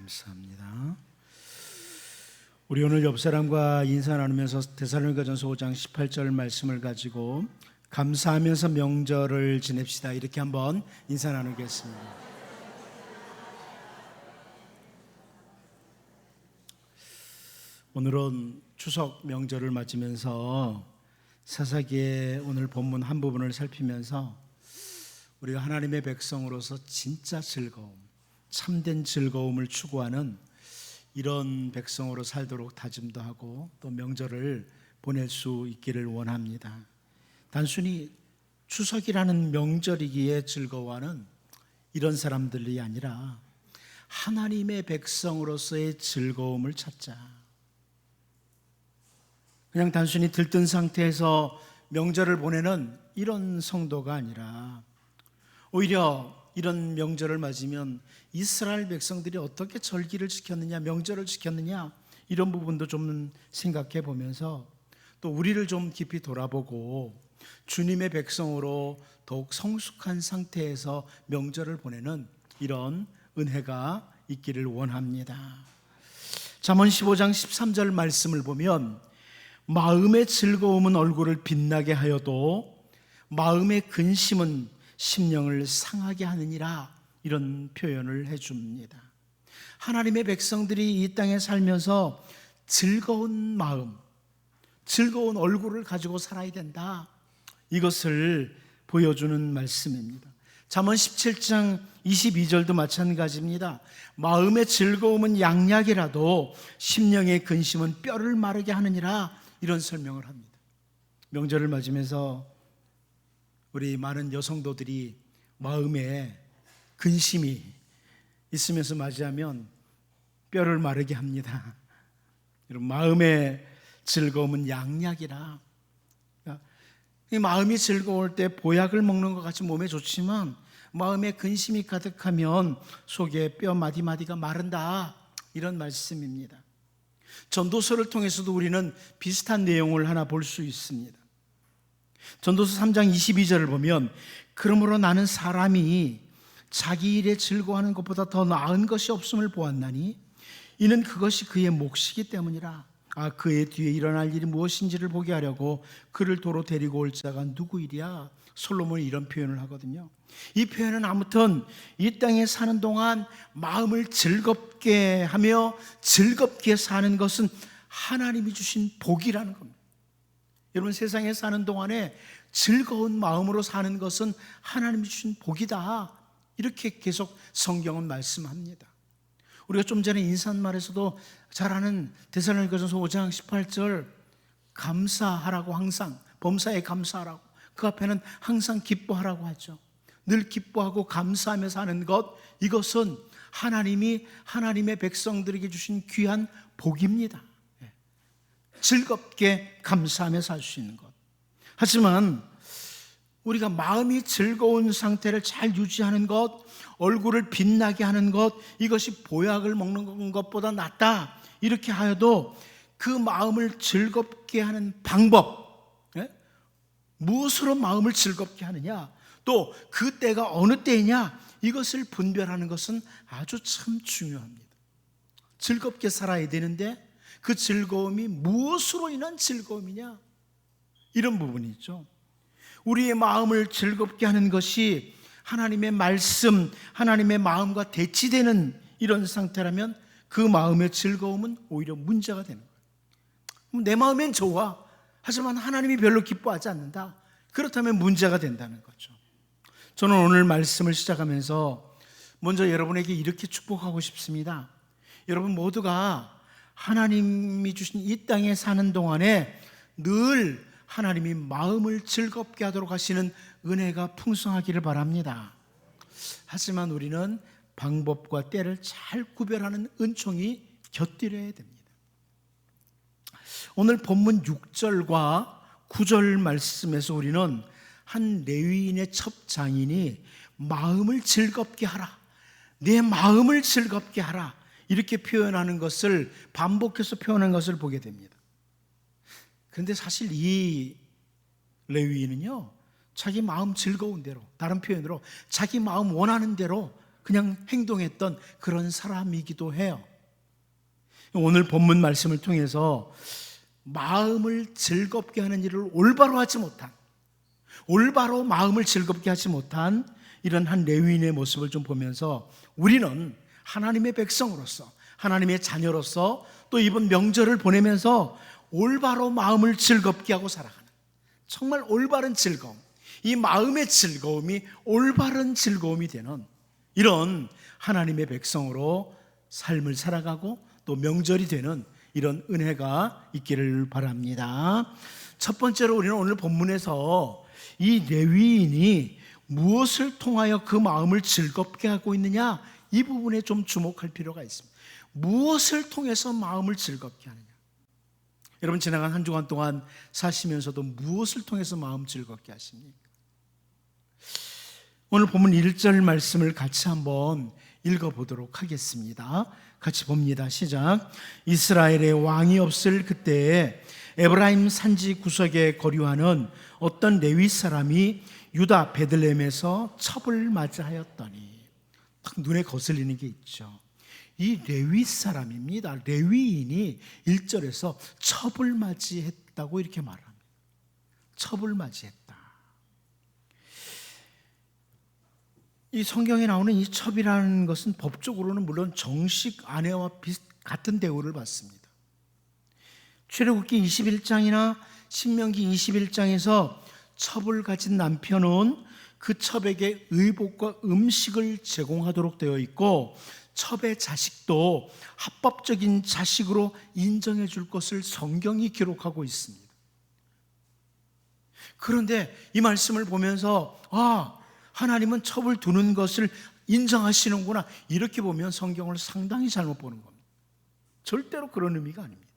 감사합니다. 우리 오늘 옆 사람과 인사 나누면서 데살로니가전서 5장 18절 말씀을 가지고 감사하면서 명절을 지냅시다, 이렇게 한번 인사 나누겠습니다. 오늘은 추석 명절을 맞으면서 사사기의 오늘 본문 한 부분을 살피면서 우리가 하나님의 백성으로서 진짜 즐거움, 참된 즐거움을 추구하는 이런 백성으로 살도록 다짐도 하고 또 명절을 보낼 수 있기를 원합니다. 단순히 추석이라는 명절이기에 즐거워하는 이런 사람들이 아니라 하나님의 백성으로서의 즐거움을 찾자. 그냥 단순히 들뜬 상태에서 명절을 보내는 이런 성도가 아니라 오히려 이런 명절을 맞으면 이스라엘 백성들이 어떻게 절기를 지켰느냐, 명절을 지켰느냐, 이런 부분도 좀 생각해 보면서 또 우리를 좀 깊이 돌아보고 주님의 백성으로 더욱 성숙한 상태에서 명절을 보내는 이런 은혜가 있기를 원합니다. 잠언 15장 13절 말씀을 보면 마음의 즐거움은 얼굴을 빛나게 하여도 마음의 근심은 심령을 상하게 하느니라, 이런 표현을 해줍니다. 하나님의 백성들이 이 땅에 살면서 즐거운 마음, 즐거운 얼굴을 가지고 살아야 된다, 이것을 보여주는 말씀입니다. 잠언 17장 22절도 마찬가지입니다. 마음의 즐거움은 양약이라도 심령의 근심은 뼈를 마르게 하느니라, 이런 설명을 합니다. 명절을 맞으면서 우리 많은 여성도들이 마음에 근심이 있으면서 맞이하면 뼈를 마르게 합니다. 여러분, 마음의 즐거움은 양약이라. 이 마음이 즐거울 때 보약을 먹는 것 같이 몸에 좋지만 마음에 근심이 가득하면 속에 뼈 마디마디가 마른다, 이런 말씀입니다. 전도서를 통해서도 우리는 비슷한 내용을 하나 볼 수 있습니다. 전도서 3장 22절을 보면 그러므로 나는 사람이 자기 일에 즐거워하는 것보다 더 나은 것이 없음을 보았나니 이는 그것이 그의 몫이기 때문이라. 그의 뒤에 일어날 일이 무엇인지를 보게 하려고 그를 도로 데리고 올 자가 누구이랴. 솔로몬이 이런 표현을 하거든요. 이 표현은 아무튼 이 땅에 사는 동안 마음을 즐겁게 하며 즐겁게 사는 것은 하나님이 주신 복이라는 겁니다. 여러분, 세상에 사는 동안에 즐거운 마음으로 사는 것은 하나님이 주신 복이다, 이렇게 계속 성경은 말씀합니다. 우리가 좀 전에 인사말에서도 잘 아는 데살로니가전서 5장 18절 감사하라고, 항상 범사에 감사하라고, 그 앞에는 항상 기뻐하라고 하죠. 늘 기뻐하고 감사하며 사는 것, 이것은 하나님이 하나님의 백성들에게 주신 귀한 복입니다. 즐겁게 감사하며 살 수 있는 것. 하지만 우리가 마음이 즐거운 상태를 잘 유지하는 것, 얼굴을 빛나게 하는 것, 이것이 보약을 먹는 것보다 낫다, 이렇게 하여도 그 마음을 즐겁게 하는 방법, 무엇으로 마음을 즐겁게 하느냐, 또 그 때가 어느 때이냐, 이것을 분별하는 것은 아주 참 중요합니다. 즐겁게 살아야 되는데 그 즐거움이 무엇으로 인한 즐거움이냐, 이런 부분이 있죠. 우리의 마음을 즐겁게 하는 것이 하나님의 말씀, 하나님의 마음과 대치되는 이런 상태라면 그 마음의 즐거움은 오히려 문제가 되는 거예요. 내 마음엔 좋아, 하지만 하나님이 별로 기뻐하지 않는다, 그렇다면 문제가 된다는 거죠. 저는 오늘 말씀을 시작하면서 먼저 여러분에게 이렇게 축복하고 싶습니다. 여러분 모두가 하나님이 주신 이 땅에 사는 동안에 늘 하나님이 마음을 즐겁게 하도록 하시는 은혜가 풍성하기를 바랍니다. 하지만 우리는 방법과 때를 잘 구별하는 은총이 곁들여야 됩니다. 오늘 본문 6절과 9절 말씀에서 우리는 한 레위인의 첩장인이 마음을 즐겁게 하라, 내 마음을 즐겁게 하라, 이렇게 표현하는 것을, 반복해서 표현하는 것을 보게 됩니다. 그런데 사실 이 레위인은요, 자기 마음 즐거운 대로, 다른 표현으로 자기 마음 원하는 대로 그냥 행동했던 그런 사람이기도 해요. 오늘 본문 말씀을 통해서 마음을 즐겁게 하는 일을 올바로 마음을 즐겁게 하지 못한 이런 한 레위인의 모습을 좀 보면서 우리는 하나님의 백성으로서, 하나님의 자녀로서 또 이번 명절을 보내면서 올바로 마음을 즐겁게 하고 살아가는, 정말 올바른 즐거움, 이 마음의 즐거움이 올바른 즐거움이 되는 이런 하나님의 백성으로 삶을 살아가고 또 명절이 되는 이런 은혜가 있기를 바랍니다. 첫 번째로 우리는 오늘 본문에서 이 레위인이 무엇을 통하여 그 마음을 즐겁게 하고 있느냐, 이 부분에 좀 주목할 필요가 있습니다. 무엇을 통해서 마음을 즐겁게 하느냐. 여러분, 지나간 한 주간 동안 사시면서도 무엇을 통해서 마음 즐겁게 하십니까? 오늘 본문 1절 말씀을 같이 한번 읽어보도록 하겠습니다. 같이 봅니다. 시작. 이스라엘의 왕이 없을 그때에 에브라임 산지 구석에 거류하는 어떤 레위 사람이 유다 베들레헴에서 첩을 맞이하였더니, 딱 눈에 거슬리는 게 있죠. 이 레위 사람입니다. 레위인이 1절에서 첩을 맞이했다고 이렇게 말합니다. 첩을 맞이했다. 이 성경에 나오는 이 첩이라는 것은 법적으로는 물론 정식 아내와 같은 대우를 받습니다. 출애굽기 21장이나 신명기 21장에서 첩을 가진 남편은 그 첩에게 의복과 음식을 제공하도록 되어 있고, 첩의 자식도 합법적인 자식으로 인정해 줄 것을 성경이 기록하고 있습니다. 그런데 이 말씀을 보면서 하나님은 첩을 두는 것을 인정하시는구나, 이렇게 보면 성경을 상당히 잘못 보는 겁니다. 절대로 그런 의미가 아닙니다.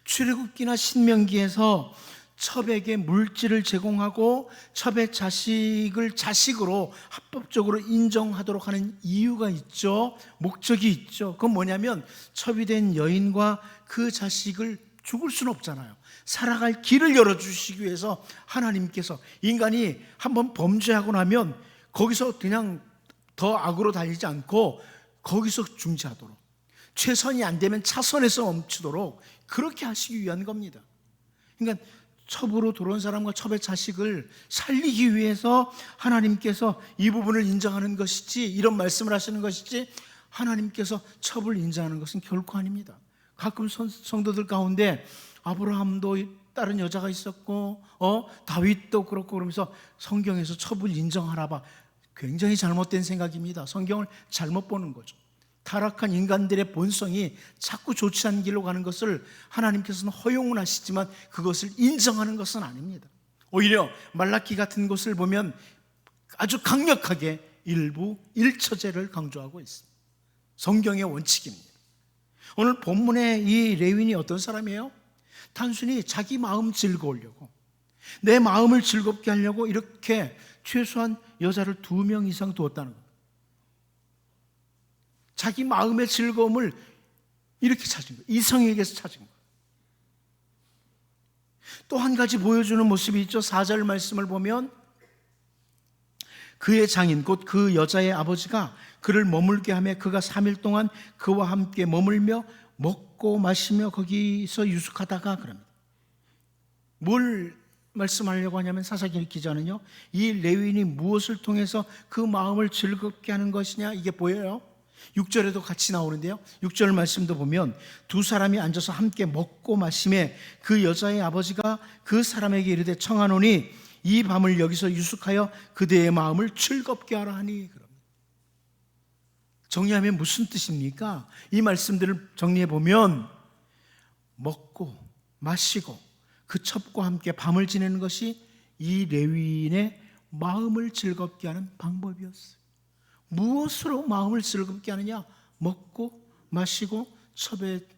출애굽기나 신명기에서 첩에게 물질을 제공하고 첩의 자식을 자식으로 합법적으로 인정하도록 하는 이유가 있죠. 목적이 있죠. 그건 뭐냐면 첩이 된 여인과 그 자식을 죽을 수는 없잖아요. 살아갈 길을 열어주시기 위해서 하나님께서, 인간이 한번 범죄하고 나면 거기서 그냥 더 악으로 달리지 않고 거기서 중지하도록, 최선이 안 되면 차선에서 멈추도록 그렇게 하시기 위한 겁니다. 그러니까 첩으로 들어온 사람과 첩의 자식을 살리기 위해서 하나님께서 이 부분을 인정하는 것이지, 이런 말씀을 하시는 것이지, 하나님께서 첩을 인정하는 것은 결코 아닙니다. 가끔 성도들 가운데 아브라함도 다른 여자가 있었고 다윗도 그렇고 그러면서 성경에서 첩을 인정하나 봐. 굉장히 잘못된 생각입니다. 성경을 잘못 보는 거죠. 타락한 인간들의 본성이 자꾸 좋지 않은 길로 가는 것을 하나님께서는 허용은 하시지만 그것을 인정하는 것은 아닙니다. 오히려 말라기 같은 곳을 보면 아주 강력하게 일부 일처제를 강조하고 있습니다. 성경의 원칙입니다. 오늘 본문의 이 레위인이 어떤 사람이에요? 단순히 자기 마음 즐거우려고, 내 마음을 즐겁게 하려고 이렇게 최소한 여자를 2명 이상 두었다는 겁니다. 자기 마음의 즐거움을 이렇게 찾은 거예요. 이성에게서 찾은 거예요. 또 한 가지 보여주는 모습이 있죠. 4절 말씀을 보면 그의 장인 곧 그 여자의 아버지가 그를 머물게 하며 그가 3일 동안 그와 함께 머물며 먹고 마시며 거기서 유숙하다가, 그럽니다. 뭘 말씀하려고 하냐면 사사기 기자는요, 이 레위인이 무엇을 통해서 그 마음을 즐겁게 하는 것이냐, 이게 보여요. 6절에도 같이 나오는데요, 6절 말씀도 보면 두 사람이 앉아서 함께 먹고 마시매 그 여자의 아버지가 그 사람에게 이르되 청하노니 이 밤을 여기서 유숙하여 그대의 마음을 즐겁게 하라 하니. 정리하면 무슨 뜻입니까? 이 말씀들을 정리해 보면 먹고 마시고 그 첩과 함께 밤을 지내는 것이 이 레위인의 마음을 즐겁게 하는 방법이었어요. 무엇으로 마음을 즐겁게 하느냐? 먹고 마시고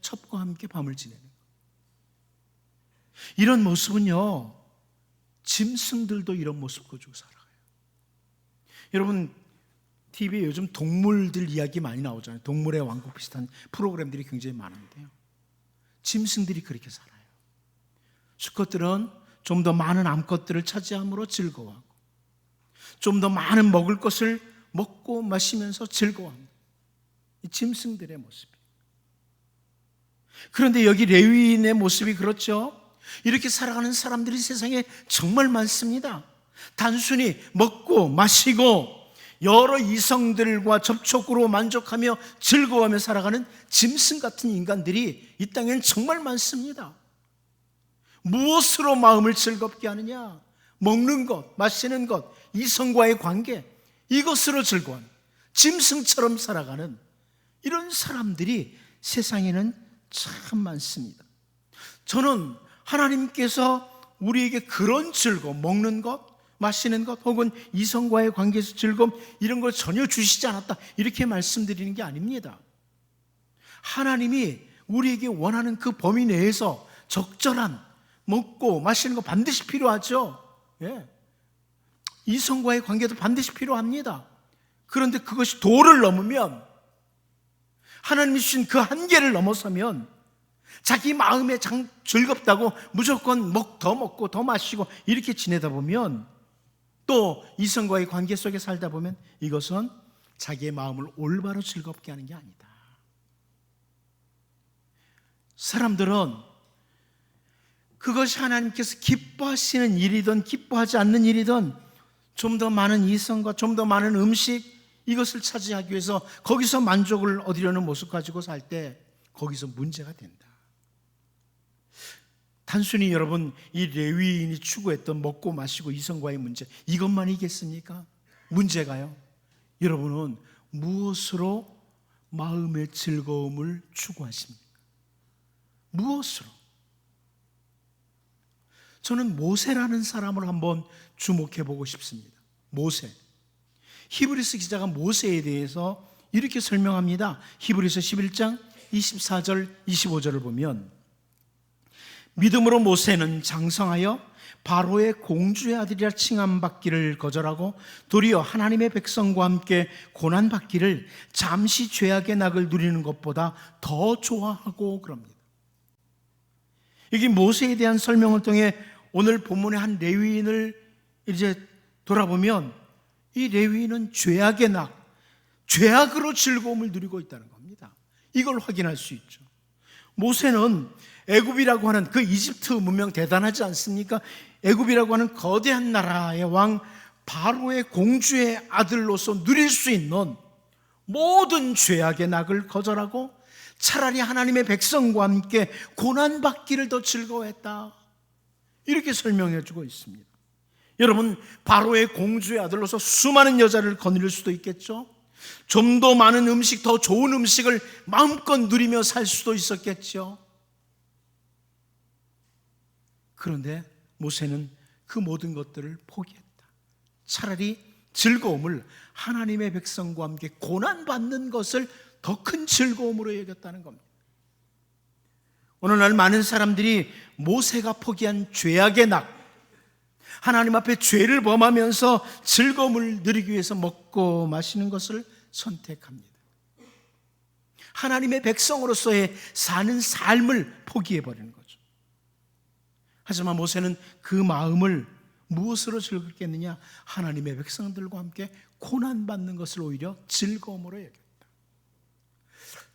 첩과 함께 밤을 지내는 것. 이런 모습은요, 짐승들도 이런 모습 가지고 살아가요. 여러분, TV에 요즘 동물들 이야기 많이 나오잖아요. 동물의 왕국 비슷한 프로그램들이 굉장히 많은데요, 짐승들이 그렇게 살아요. 수컷들은 좀 더 많은 암컷들을 차지함으로 즐거워하고, 좀 더 많은 먹을 것을 먹고 마시면서 즐거워합니다. 이 짐승들의 모습이. 그런데 여기 레위인의 모습이 그렇죠. 이렇게 살아가는 사람들이 세상에 정말 많습니다. 단순히 먹고 마시고 여러 이성들과 접촉으로 만족하며 즐거워하며 살아가는 짐승 같은 인간들이 이 땅에는 정말 많습니다. 무엇으로 마음을 즐겁게 하느냐? 먹는 것, 마시는 것, 이성과의 관계, 이것으로 즐거워하는, 짐승처럼 살아가는 이런 사람들이 세상에는 참 많습니다. 저는 하나님께서 우리에게 그런 즐거움, 먹는 것, 마시는 것, 혹은 이성과의 관계에서 즐거움, 이런 걸 전혀 주시지 않았다, 이렇게 말씀드리는 게 아닙니다. 하나님이 우리에게 원하는 그 범위 내에서 적절한 먹고 마시는 거 반드시 필요하죠. 예. 이성과의 관계도 반드시 필요합니다. 그런데 그것이 도를 넘으면, 하나님이 주신 그 한계를 넘어서면 자기 마음에 즐겁다고 무조건 더 먹고 더 마시고 이렇게 지내다 보면, 또 이성과의 관계 속에 살다 보면 이것은 자기의 마음을 올바로 즐겁게 하는 게 아니다. 사람들은 그것이 하나님께서 기뻐하시는 일이든 기뻐하지 않는 일이든 좀 더 많은 이성과 좀 더 많은 음식, 이것을 차지하기 위해서 거기서 만족을 얻으려는 모습 가지고 살 때 거기서 문제가 된다. 단순히 여러분, 이 레위인이 추구했던 먹고 마시고 이성과의 문제, 이것만이겠습니까? 문제가요, 여러분은 무엇으로 마음의 즐거움을 추구하십니까? 무엇으로? 저는 모세라는 사람을 한번 주목해 보고 싶습니다. 모세. 히브리서 기자가 모세에 대해서 이렇게 설명합니다. 히브리서 11장 24절 25절을 보면, 믿음으로 모세는 장성하여 바로의 공주의 아들이라 칭함받기를 거절하고 도리어 하나님의 백성과 함께 고난받기를 잠시 죄악의 낙을 누리는 것보다 더 좋아하고 그럽니다. 여기 모세에 대한 설명을 통해 오늘 본문의 한 레위인을 이제 돌아보면, 이 레위인은 죄악의 낙, 죄악으로 즐거움을 누리고 있다는 겁니다. 이걸 확인할 수 있죠. 모세는 애굽이라고 하는 그 이집트 문명 대단하지 않습니까? 애굽이라고 하는 거대한 나라의 왕 바로의 공주의 아들로서 누릴 수 있는 모든 죄악의 낙을 거절하고 차라리 하나님의 백성과 함께 고난받기를 더 즐거워했다, 이렇게 설명해 주고 있습니다. 여러분, 바로의 공주의 아들로서 수많은 여자를 거느릴 수도 있겠죠. 좀 더 많은 음식, 더 좋은 음식을 마음껏 누리며 살 수도 있었겠죠. 그런데 모세는 그 모든 것들을 포기했다. 차라리 즐거움을 하나님의 백성과 함께 고난받는 것을 더 큰 즐거움으로 여겼다는 겁니다. 오늘날 많은 사람들이 모세가 포기한 죄악의 낙, 하나님 앞에 죄를 범하면서 즐거움을 누리기 위해서 먹고 마시는 것을 선택합니다. 하나님의 백성으로서의 사는 삶을 포기해버리는 거죠. 하지만 모세는 그 마음을 무엇으로 즐겁겠느냐? 하나님의 백성들과 함께 고난받는 것을 오히려 즐거움으로 여겼다.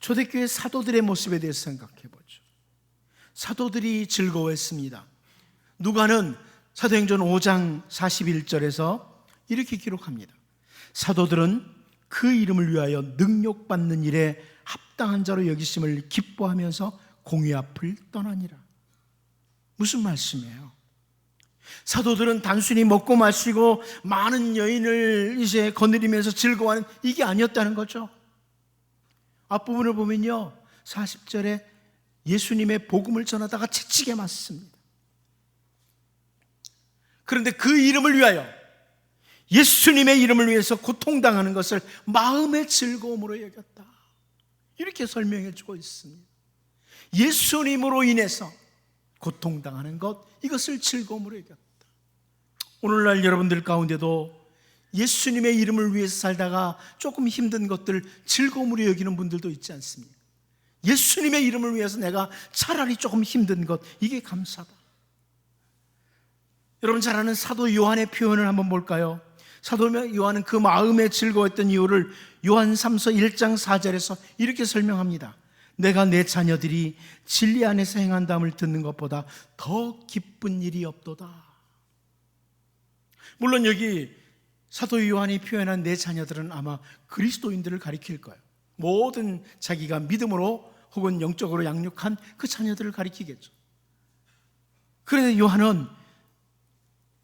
초대교회 사도들의 모습에 대해서 생각해 보죠. 사도들이 즐거워했습니다. 누가는 사도행전 5장 41절에서 이렇게 기록합니다. 사도들은 그 이름을 위하여 능욕받는 일에 합당한 자로 여기심을 기뻐하면서 공의 앞을 떠나니라. 무슨 말씀이에요? 사도들은 단순히 먹고 마시고 많은 여인을 이제 거느리면서 즐거워하는 이게 아니었다는 거죠. 앞부분을 보면요, 40절에 예수님의 복음을 전하다가 채찍에 맞습니다. 그런데 그 이름을 위하여, 예수님의 이름을 위해서 고통당하는 것을 마음의 즐거움으로 여겼다, 이렇게 설명해 주고 있습니다. 예수님으로 인해서 고통당하는 것, 이것을 즐거움으로 여겼다. 오늘날 여러분들 가운데도 예수님의 이름을 위해서 살다가 조금 힘든 것들 즐거움으로 여기는 분들도 있지 않습니까? 예수님의 이름을 위해서 내가 차라리 조금 힘든 것, 이게 감사다. 여러분 잘 아는 사도 요한의 표현을 한번 볼까요? 사도 요한은 그 마음에 즐거웠던 이유를 요한 3서 1장 4절에서 이렇게 설명합니다. 내가 내 자녀들이 진리 안에서 행한다함을 듣는 것보다 더 기쁜 일이 없도다. 물론 여기 사도 요한이 표현한 내 자녀들은 아마 그리스도인들을 가리킬 거예요. 모든 자기가 믿음으로 혹은 영적으로 양육한 그 자녀들을 가리키겠죠. 그래서 요한은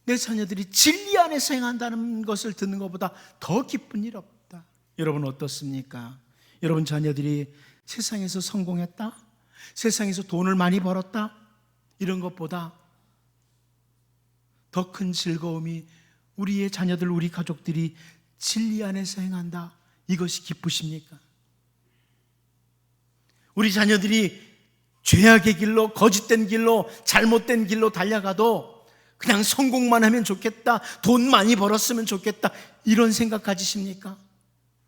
내 자녀들이 진리 안에서 행한다는 것을 듣는 것보다 더 기쁜 일 없다. 여러분 어떻습니까? 여러분 자녀들이 세상에서 성공했다? 세상에서 돈을 많이 벌었다? 이런 것보다 더 큰 즐거움이 우리의 자녀들, 우리 가족들이 진리 안에서 행한다. 이것이 기쁘십니까? 우리 자녀들이 죄악의 길로, 거짓된 길로, 잘못된 길로 달려가도 그냥 성공만 하면 좋겠다, 돈 많이 벌었으면 좋겠다, 이런 생각 가지십니까?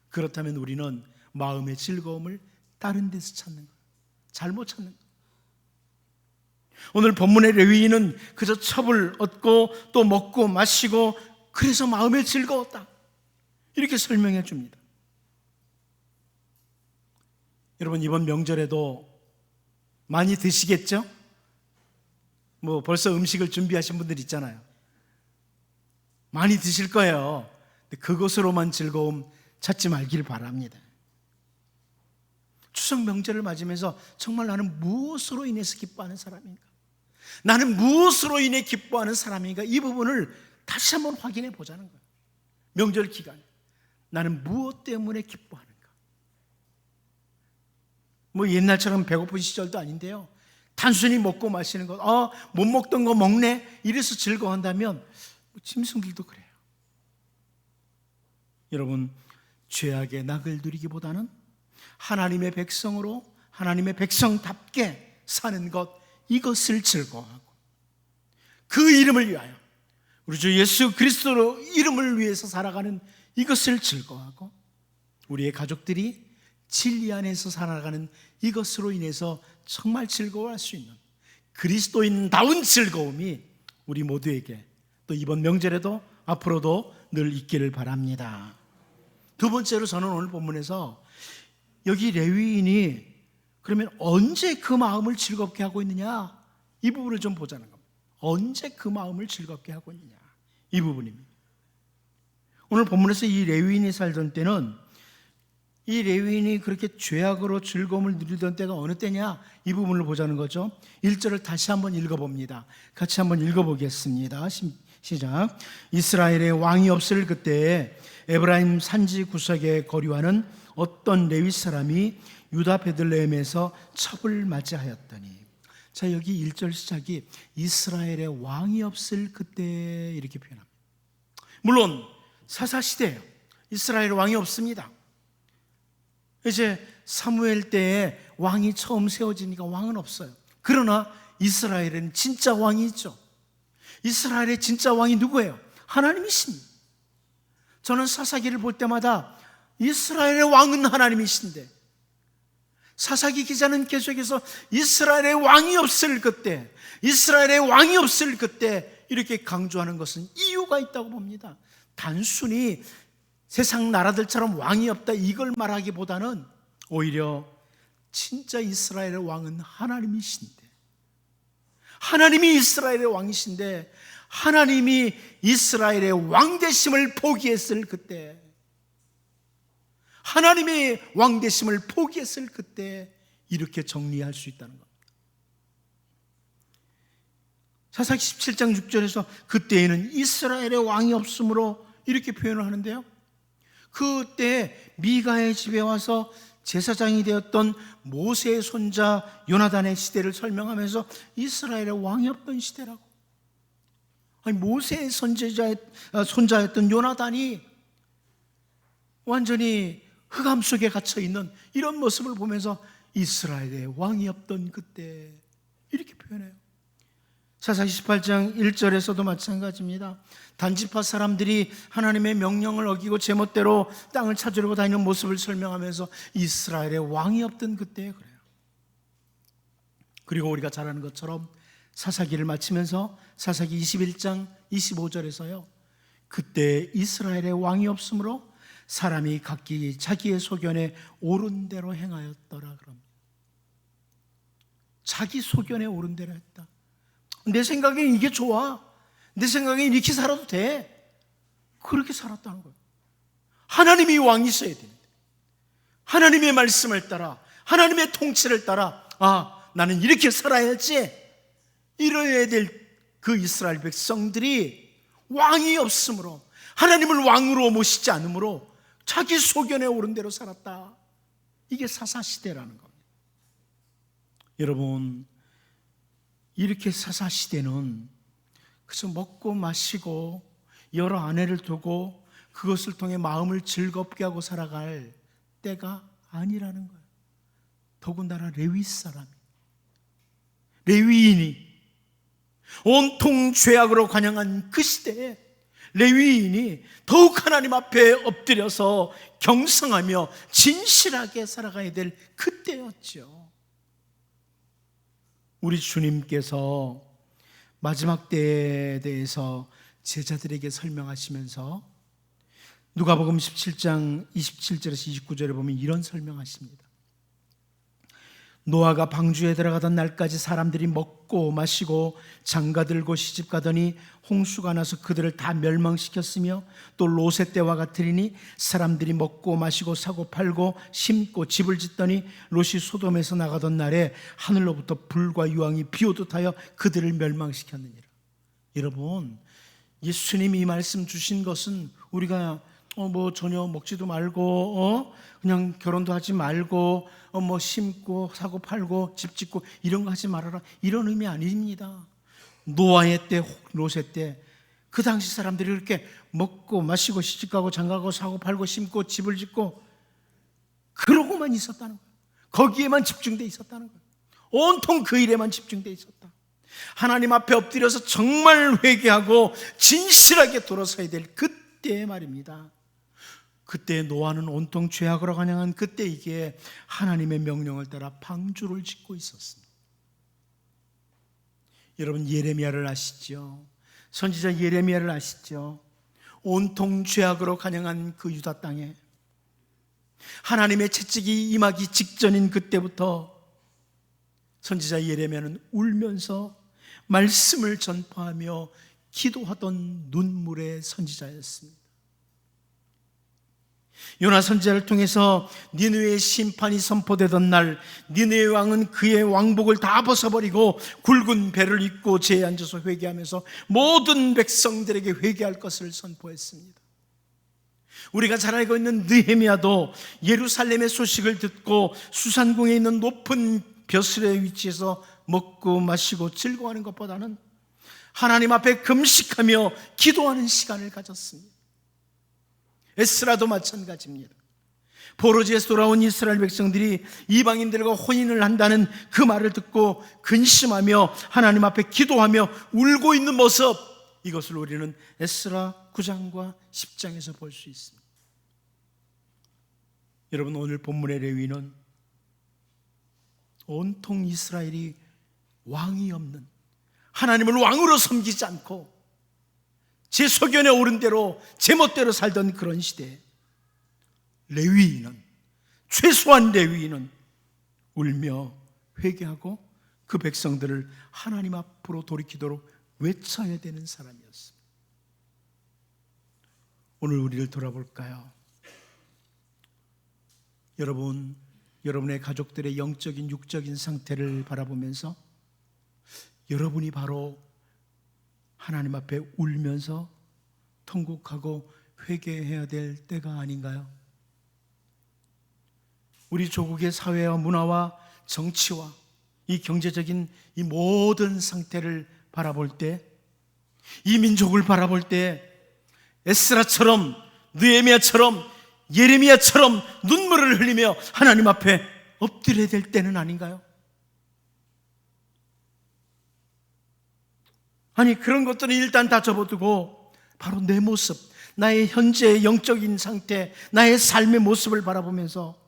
그렇다면 우리는 마음의 즐거움을 다른 데서 찾는 거예요. 잘못 찾는 거예요. 오늘 본문의 레위인은 그저 첩을 얻고 또 먹고 마시고 그래서 마음에 즐거웠다, 이렇게 설명해 줍니다. 여러분 이번 명절에도 많이 드시겠죠? 벌써 음식을 준비하신 분들 있잖아요. 많이 드실 거예요. 그것으로만 즐거움 찾지 말길 바랍니다. 추석 명절을 맞으면서 정말 나는 무엇으로 인해서 기뻐하는 사람인가? 나는 무엇으로 인해 기뻐하는 사람인가? 이 부분을 다시 한번 확인해 보자는 거예요. 명절 기간에 나는 무엇 때문에 기뻐하는가? 옛날처럼 배고픈 시절도 아닌데요, 단순히 먹고 마시는 것, 못 먹던 거 먹네, 이래서 즐거워한다면 짐승들도 그래요. 여러분 죄악의 낙을 누리기보다는 하나님의 백성으로 하나님의 백성답게 사는 것, 이것을 즐거워하고 그 이름을 위하여, 우리 주 예수 그리스도 이름을 위해서 살아가는 이것을 즐거워하고, 우리의 가족들이 진리 안에서 살아가는 이것으로 인해서 정말 즐거워할 수 있는 그리스도인다운 즐거움이 우리 모두에게 또 이번 명절에도 앞으로도 늘 있기를 바랍니다. 두 번째로 저는 오늘 본문에서 여기 레위인이 그러면 언제 그 마음을 즐겁게 하고 있느냐, 이 부분을 좀 보자는 겁니다. 언제 그 마음을 즐겁게 하고 있느냐, 이 부분입니다. 오늘 본문에서 이 레위인이 살던 때는, 이 레위인이 그렇게 죄악으로 즐거움을 누리던 때가 어느 때냐, 이 부분을 보자는 거죠. 1절을 다시 한번 읽어봅니다. 같이 한번 읽어보겠습니다. 시작. 이스라엘의 왕이 없을 그때에 에브라임 산지 구석에 거류하는 어떤 레위 사람이 유다 베들레헴에서 첩을 맞이하였더니, 자, 여기 1절 시작이 이스라엘의 왕이 없을 그때 이렇게 표현합니다. 물론 사사시대예요. 이스라엘의 왕이 없습니다. 이제 사무엘 때에 왕이 처음 세워지니까 왕은 없어요. 그러나 이스라엘에는 진짜 왕이 있죠. 이스라엘의 진짜 왕이 누구예요? 하나님이십니다. 저는 사사기를 볼 때마다 이스라엘의 왕은 하나님이신데, 사사기 기자는 계속해서 이스라엘의 왕이 없을 그때, 이스라엘의 왕이 없을 그때 이렇게 강조하는 것은 이유가 있다고 봅니다. 단순히 세상 나라들처럼 왕이 없다 이걸 말하기보다는 오히려 진짜 이스라엘의 왕은 하나님이신데, 하나님이 이스라엘의 왕이신데, 하나님이 이스라엘의 왕되심을 포기했을 그때, 하나님의 왕되심을 포기했을 그때 이렇게 정리할 수 있다는 겁니다. 사사기 17장 6절에서 그때에는 이스라엘의 왕이 없으므로 이렇게 표현을 하는데요, 그때 미가의 집에 와서 제사장이 되었던 모세의 손자 요나단의 시대를 설명하면서 이스라엘의 왕이 없던 시대라고. 아니, 모세의 손자였던 요나단이 완전히 흑암 속에 갇혀 있는 이런 모습을 보면서 이스라엘의 왕이 없던 그때 이렇게 표현해요. 사사기 18장 1절에서도 마찬가지입니다. 단지파 사람들이 하나님의 명령을 어기고 제멋대로 땅을 찾으려고 다니는 모습을 설명하면서 이스라엘의 왕이 없던 그때 그래요. 그리고 우리가 잘 아는 것처럼 사사기를 마치면서 사사기 21장 25절에서요, 그때 이스라엘의 왕이 없으므로 사람이 각기 자기의 소견에 옳은 대로 행하였더라. 그럽니다. 자기 소견에 옳은 대로 했다. 내 생각엔 이게 좋아. 내 생각엔 이렇게 살아도 돼. 그렇게 살았다는 거예요. 하나님이 왕이 있어야 되는데, 하나님의 말씀을 따라, 하나님의 통치를 따라, 나는 이렇게 살아야지, 이래야 될 그 이스라엘 백성들이 왕이 없으므로, 하나님을 왕으로 모시지 않으므로 자기 소견에 옳은 대로 살았다. 이게 사사시대라는 겁니다. 여러분, 이렇게 사사시대는 그래서 먹고 마시고 여러 아내를 두고 그것을 통해 마음을 즐겁게 하고 살아갈 때가 아니라는 거예요. 더군다나 레위 사람이, 레위인이 온통 죄악으로 관영한 그 시대에 레위인이 더욱 하나님 앞에 엎드려서 경성하며 진실하게 살아가야 될 그때였죠. 우리 주님께서 마지막 때에 대해서 제자들에게 설명하시면서 누가복음 17장 27절에서 29절에 보면 이런 설명하십니다. 노아가 방주에 들어가던 날까지 사람들이 먹고 마시고 장가들고 시집가더니 홍수가 나서 그들을 다 멸망시켰으며 또 롯의 때와 같으리니 사람들이 먹고 마시고 사고 팔고 심고 집을 짓더니 롯이 소돔에서 나가던 날에 하늘로부터 불과 유황이 비오듯 하여 그들을 멸망시켰느니라. 여러분, 예수님이 이 말씀 주신 것은 우리가 전혀 먹지도 말고 그냥 결혼도 하지 말고 심고 사고 팔고 집 짓고 이런 거 하지 말아라, 이런 의미 아닙니다. 노아의 때, 롯의 때 그 당시 사람들이 그렇게 먹고 마시고 시집가고 장가고 사고 팔고 심고 집을 짓고 그러고만 있었다는 거예요. 거기에만 집중돼 있었다는 거예요. 온통 그 일에만 집중돼 있었다. 하나님 앞에 엎드려서 정말 회개하고 진실하게 돌아서야 될 그때의 말입니다. 그때 노아는 온통 죄악으로 관영한 그때 이게 하나님의 명령을 따라 방주를 짓고 있었습니다. 여러분, 예레미야를 아시죠? 선지자 예레미야를 아시죠? 온통 죄악으로 관영한 그 유다 땅에 하나님의 채찍이 임하기 직전인 그때부터 선지자 예레미야는 울면서 말씀을 전파하며 기도하던 눈물의 선지자였습니다. 요나 선지자를 통해서 니느웨의 심판이 선포되던 날, 니느웨 왕은 그의 왕복을 다 벗어버리고 굵은 배를 입고 제에 앉아서 회개하면서 모든 백성들에게 회개할 것을 선포했습니다. 우리가 잘 알고 있는 느헤미야도 예루살렘의 소식을 듣고 수산궁에 있는 높은 벼슬의 위치에서 먹고 마시고 즐거워하는 것보다는 하나님 앞에 금식하며 기도하는 시간을 가졌습니다. 에스라도 마찬가지입니다. 포로지에서 돌아온 이스라엘 백성들이 이방인들과 혼인을 한다는 그 말을 듣고 근심하며 하나님 앞에 기도하며 울고 있는 모습, 이것을 우리는 에스라 9장과 10장에서 볼 수 있습니다. 여러분, 오늘 본문의 레위는 온통 이스라엘이 왕이 없는, 하나님을 왕으로 섬기지 않고 제 소견에 오른 대로 제멋대로 살던 그런 시대에 레위인은, 최소한 레위인은 울며 회개하고 그 백성들을 하나님 앞으로 돌이키도록 외쳐야 되는 사람이었습니다. 오늘 우리를 돌아볼까요? 여러분, 여러분의 가족들의 영적인 육적인 상태를 바라보면서 여러분이 바로 하나님 앞에 울면서 통곡하고 회개해야 될 때가 아닌가요? 우리 조국의 사회와 문화와 정치와 이 경제적인 이 모든 상태를 바라볼 때, 이 민족을 바라볼 때 에스라처럼, 느헤미야처럼, 예레미야처럼 눈물을 흘리며 하나님 앞에 엎드려야 될 때는 아닌가요? 아니, 그런 것들은 일단 다 접어두고 바로 내 모습, 나의 현재의 영적인 상태, 나의 삶의 모습을 바라보면서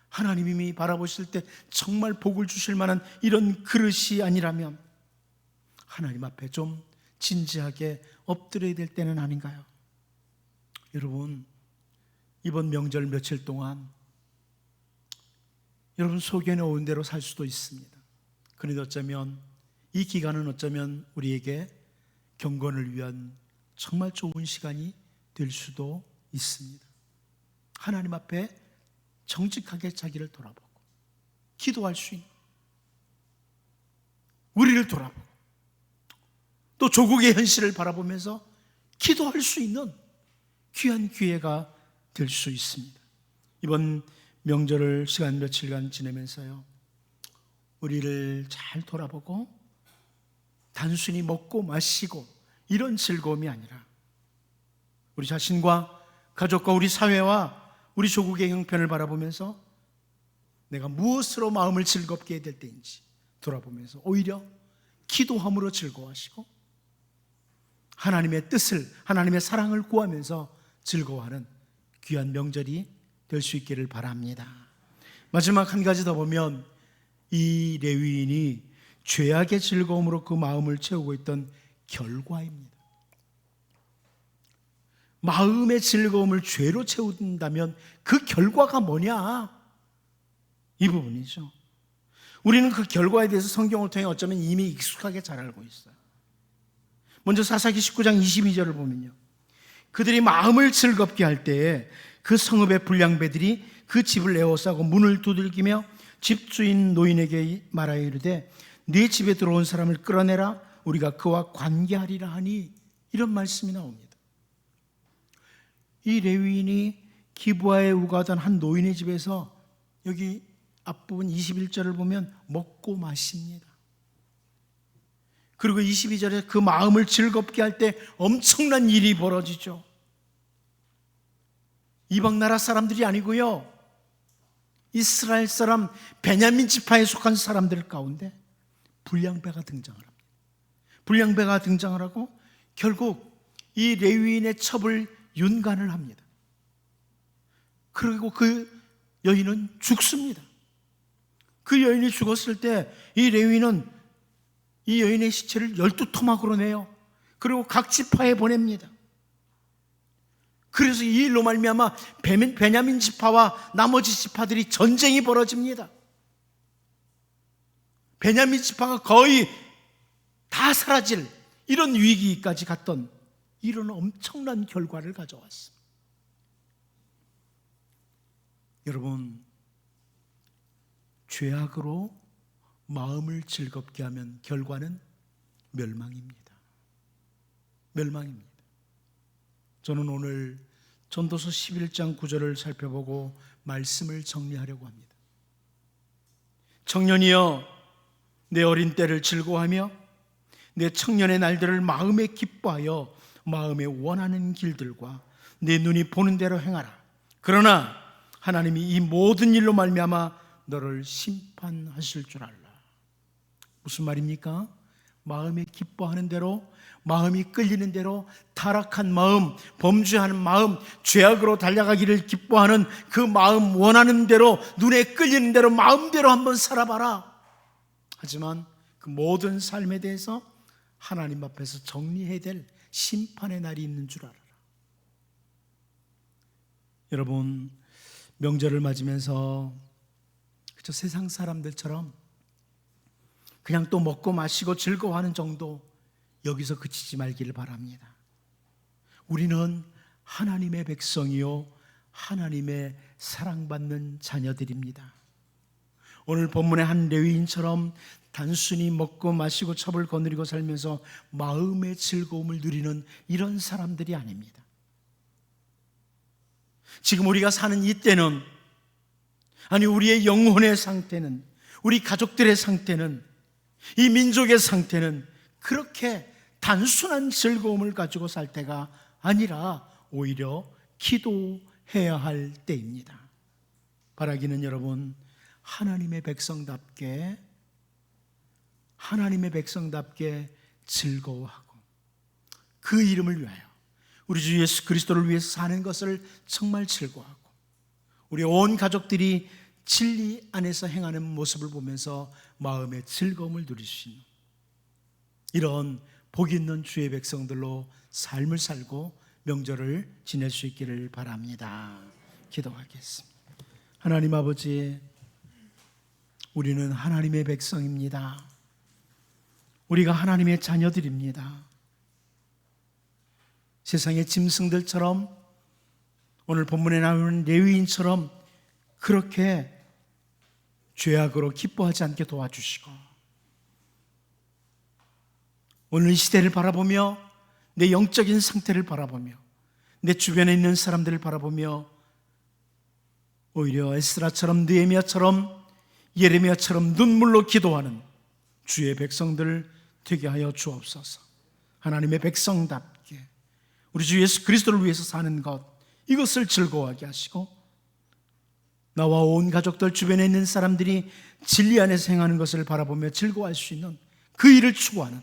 하나님이 바라보실 때 정말 복을 주실 만한 이런 그릇이 아니라면 하나님 앞에 좀 진지하게 엎드려야 될 때는 아닌가요? 여러분, 이번 명절 며칠 동안 여러분 속에 놓은 대로 살 수도 있습니다. 그런데 어쩌면 이 기간은 어쩌면 우리에게 경건을 위한 정말 좋은 시간이 될 수도 있습니다. 하나님 앞에 정직하게 자기를 돌아보고 기도할 수 있는, 우리를 돌아보고 또 조국의 현실을 바라보면서 기도할 수 있는 귀한 기회가 될 수 있습니다. 이번 명절을 시간 며칠간 지내면서요, 우리를 잘 돌아보고 단순히 먹고 마시고 이런 즐거움이 아니라 우리 자신과 가족과 우리 사회와 우리 조국의 형편을 바라보면서 내가 무엇으로 마음을 즐겁게 해야 될 때인지 돌아보면서 오히려 기도함으로 즐거워하시고 하나님의 뜻을, 하나님의 사랑을 구하면서 즐거워하는 귀한 명절이 될 수 있기를 바랍니다. 마지막 한 가지 더 보면 이 레위인이 죄악의 즐거움으로 그 마음을 채우고 있던 결과입니다. 마음의 즐거움을 죄로 채운다면 그 결과가 뭐냐? 이 부분이죠. 우리는 그 결과에 대해서 성경을 통해 어쩌면 이미 익숙하게 잘 알고 있어요. 먼저 사사기 19장 22절을 보면요, 그들이 마음을 즐겁게 할 때에 그 성읍의 불량배들이 그 집을 에워싸고 문을 두들기며 집주인 노인에게 말하여 이르되 네 집에 들어온 사람을 끌어내라, 우리가 그와 관계하리라 하니, 이런 말씀이 나옵니다. 이 레위인이 기브아에 우거하던 한 노인의 집에서 여기 앞부분 21절을 보면 먹고 마십니다. 그리고 22절에 그 마음을 즐겁게 할 때 엄청난 일이 벌어지죠. 이방 나라 사람들이 아니고요, 이스라엘 사람 베냐민 지파에 속한 사람들 가운데 불량배가 등장을 합니다. 불량배가 등장을 하고 결국 이 레위인의 첩을 윤관을 합니다. 그리고 그 여인은 죽습니다. 그 여인이 죽었을 때 이 레위인은 이 여인의 시체를 12토막으로 내요. 그리고 각 지파에 보냅니다. 그래서 이 일로 말미암아 베냐민 지파와 나머지 지파들이 전쟁이 벌어집니다. 베냐민 지파가 거의 다 사라질 이런 위기까지 갔던 이런 엄청난 결과를 가져왔습니다. 여러분, 죄악으로 마음을 즐겁게 하면 결과는 멸망입니다. 멸망입니다. 저는 오늘 전도서 11장 9절을 살펴보고 말씀을 정리하려고 합니다. 청년이여, 내 어린 때를 즐거워하며 내 청년의 날들을 마음에 기뻐하여 마음에 원하는 길들과 내 눈이 보는 대로 행하라. 그러나 하나님이 이 모든 일로 말미암아 너를 심판하실 줄 알라. 무슨 말입니까? 마음에 기뻐하는 대로, 마음이 끌리는 대로, 타락한 마음, 범죄하는 마음, 죄악으로 달려가기를 기뻐하는 그 마음, 원하는 대로, 눈에 끌리는 대로 마음대로 한번 살아봐라. 하지만 그 모든 삶에 대해서 하나님 앞에서 정리해야 될 심판의 날이 있는 줄 알아라. 여러분, 명절을 맞으면서 그저 세상 사람들처럼 그냥 또 먹고 마시고 즐거워하는 정도, 여기서 그치지 말기를 바랍니다. 우리는 하나님의 백성이요 하나님의 사랑받는 자녀들입니다. 오늘 본문의 한 레위인처럼 단순히 먹고 마시고 첩을 거느리고 살면서 마음의 즐거움을 누리는 이런 사람들이 아닙니다. 지금 우리가 사는 이때는, 아니 우리의 영혼의 상태는, 우리 가족들의 상태는, 이 민족의 상태는 그렇게 단순한 즐거움을 가지고 살 때가 아니라 오히려 기도해야 할 때입니다. 바라기는 여러분, 하나님의 백성답게 즐거워하고 그 이름을 위하여, 우리 주 예수 그리스도를 위해서 사는 것을 정말 즐거워하고 우리 온 가족들이 진리 안에서 행하는 모습을 보면서 마음의 즐거움을 누릴 수 있는 이런 복 있는 주의 백성들로 삶을 살고 명절을 지낼 수 있기를 바랍니다. 기도하겠습니다. 하나님 아버지, 우리는 하나님의 백성입니다. 우리가 하나님의 자녀들입니다. 세상의 짐승들처럼, 오늘 본문에 나오는 레위인처럼 그렇게 죄악으로 기뻐하지 않게 도와주시고, 오늘 이 시대를 바라보며 내 영적인 상태를 바라보며 내 주변에 있는 사람들을 바라보며 오히려 에스라처럼, 느헤미야처럼, 예레미야처럼 눈물로 기도하는 주의 백성들 되게 하여 주옵소서. 하나님의 백성답게 우리 주 예수 그리스도를 위해서 사는 것, 이것을 즐거워하게 하시고, 나와 온 가족들, 주변에 있는 사람들이 진리 안에서 행하는 것을 바라보며 즐거워할 수 있는 그 일을 추구하는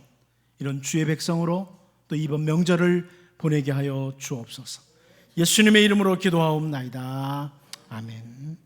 이런 주의 백성으로 또 이번 명절을 보내게 하여 주옵소서. 예수님의 이름으로 기도하옵나이다. 아멘.